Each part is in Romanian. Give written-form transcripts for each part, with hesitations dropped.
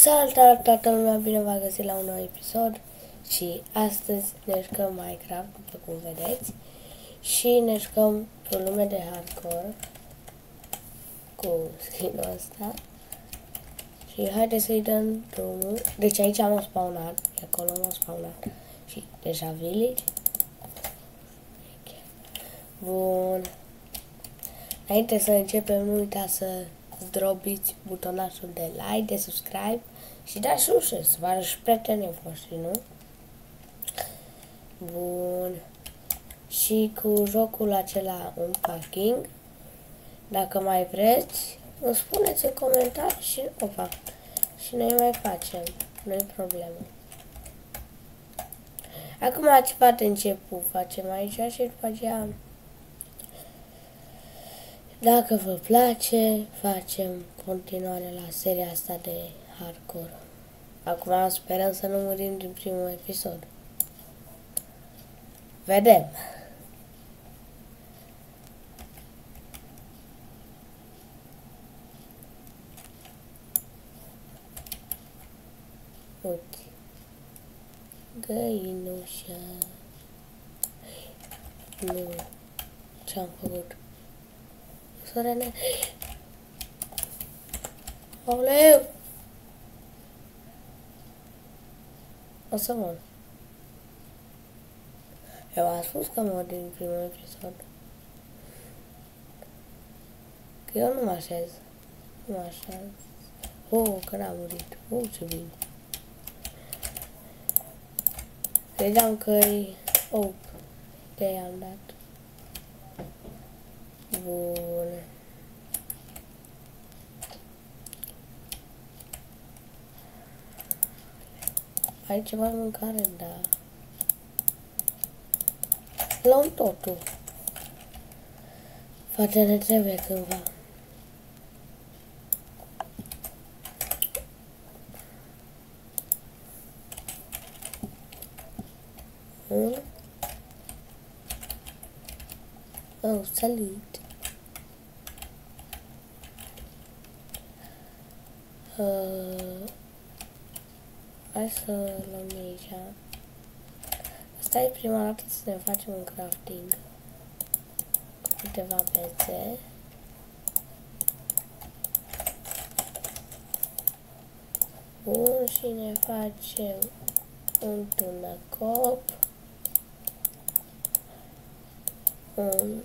Salut toată lumea, bine v-am găsit la un nou episod și astăzi ne jucăm Minecraft, după cum vedeți, și ne jucăm pe o lume de hardcore cu skin-ul ăsta și haideți să-i dăm drumul. Deci aici am spawnat, acolo m-am spawnat și deja village. Bun. Înainte să începem, nu uitați să drobiți butonașul de like, de subscribe și dați sus să vă arăt și prietenii voștri, nu? Bun. Și cu jocul acela un parking, dacă mai vreți, îmi spuneți în comentarii și o fac. Și noi mai facem, nu-i problemă. Acum ceva de început facem aici și după aceea, dacă vă place, facem continuare la seria asta de hardcore. Acum sperăm să nu murim din primul episod. Vedem! Uite. Găinușa. Nu. Ce-am făcut? Sorene. Aoleu! O să mor. Eu am spus că mor din primul episod. Că eu nu mă așez. Nu mă așez. Că n-am murit. Ce bine. Credeam că-i că i-am dat. Bun. Ai ceva mâncare? Da. Luăm totul. Poate ne trebuie cândva. Oh, salut. Hai să luăm aici. Asta e prima dată să ne facem un crafting. Câteva piețe. Bun, și ne facem un tunăcop. Un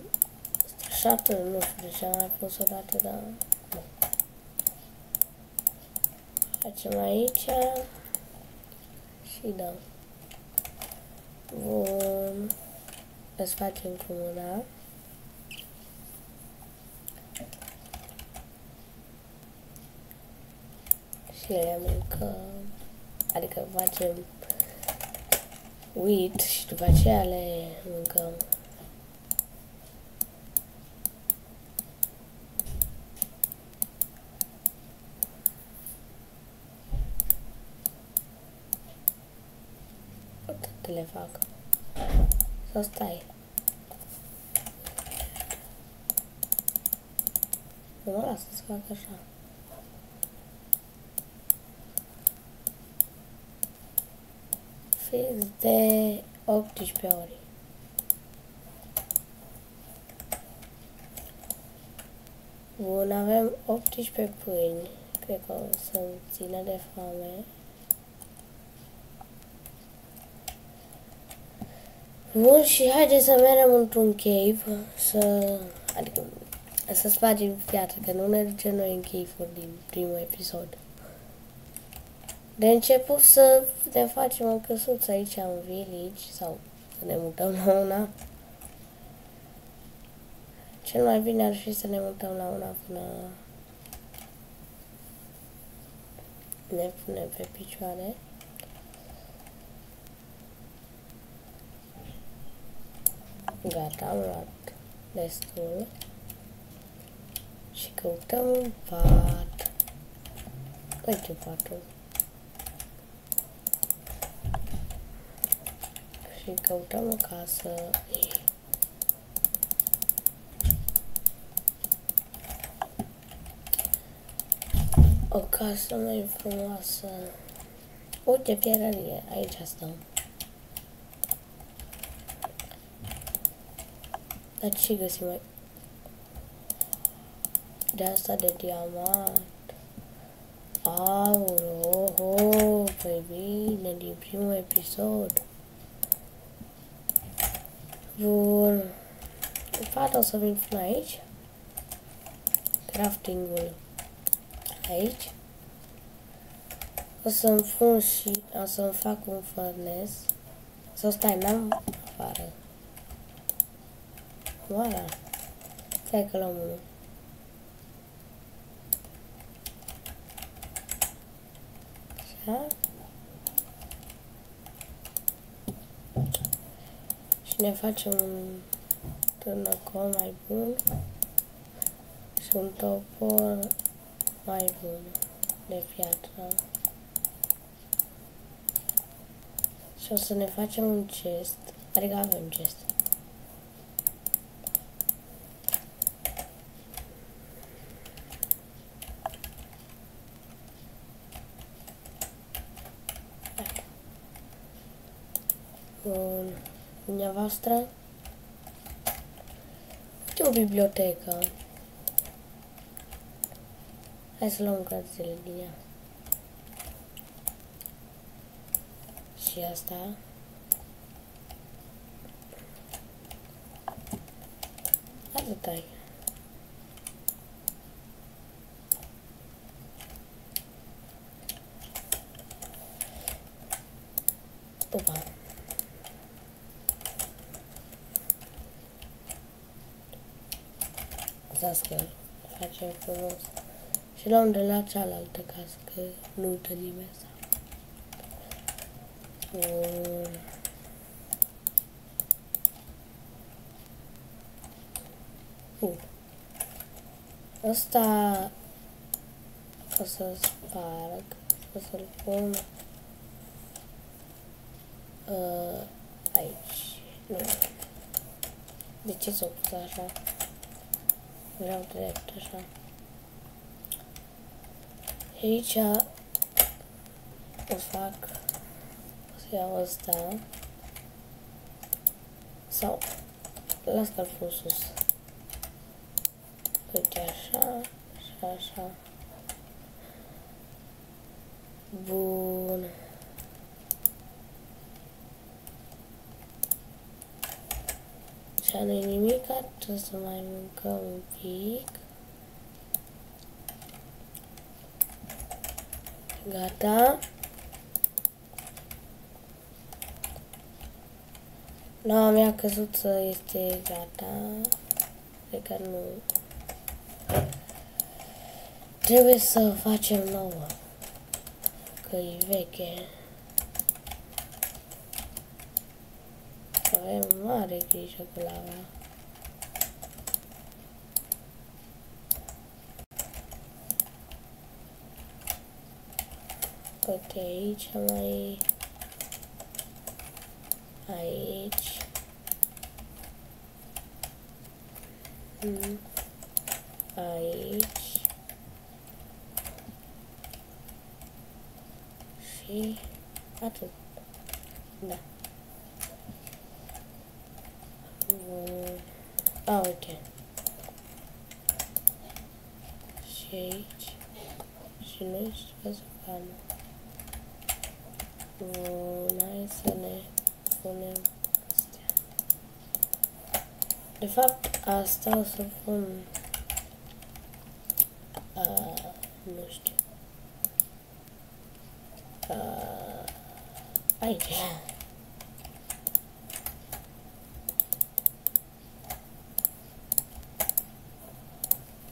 șatul, nu știu de ce am mai pus o dată, dar nu. Facem aici și dăm. Bun. Îți facem cu mâna. Și le mâncăm. Adică facem wheat și după aceea le mâncăm. Le fac. Sau stai. Nu mă lasă să fac așa. Fix de 18 ori. Bun, avem 18 pâini. Cred că o să-mi țină de foame. Bun, și haideți să mergem într-un cave, adică să spargem piatră, că nu ne ducem noi în cave-uri din primul episod. De început să ne facem o căsuță aici în village, sau să ne mutăm la una. Cel mai bine ar fi să ne mutăm la una până ne punem pe picioare. Gata, am luat destul. Și căutăm un pat. Uite patul. Și căutăm o casă. O casă mai frumoasă. Uite, pierărie, aici stăm. Dar ce găsim mai? De asta de diamant. Aur, oh, păi bine, din primul episod. Bun. În fapt o să vin până aici. Craftingul aici. O să-mi pun și o să-mi fac un furnace. Sau stai, n-am afară. Voilà. Stai că luăm unul. Așa. Și ne facem un târnăcol mai bun. Și un topor mai bun de piatră. Și o să ne facem un chest. Adică avem chest. Bun. Dumneavoastră. Uite o bibliotecă. Hai să luăm cărțile din ea. Și asta. Atâta-i. Opa. Asta că facem frumos. Și luăm de la cealaltă casă, că nu uită nimeni asta. Bun. Asta o să sparg, o să-l pun aici. Nu. De ce s-o pus așa? Vreau drept așa. Aici o fac, o să iau ăsta sau las că-l pun sus. Uite așa și așa. Bun. Și nu-i nimic, trebuie să mai mâncăm un pic. Gata. Noua mea căsuță este gata. Adică nu. Trebuie să facem nouă. Că e veche. Avem mare grijă cu lava. Uite aici mai... Aici. Aici. Și atât. Da. A, uite. Și aici. Și noi să pană. Bun, hai să ne punem astea. De fapt, asta o să pun... nu știu. Aici.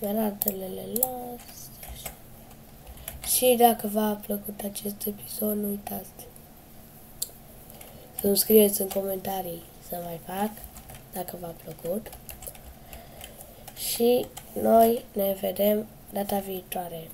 Iar altele le las. Așa. Și dacă v-a plăcut acest episod, nu uitați să-mi scrieți în comentarii să mai fac, dacă v-a plăcut. Și noi ne vedem data viitoare.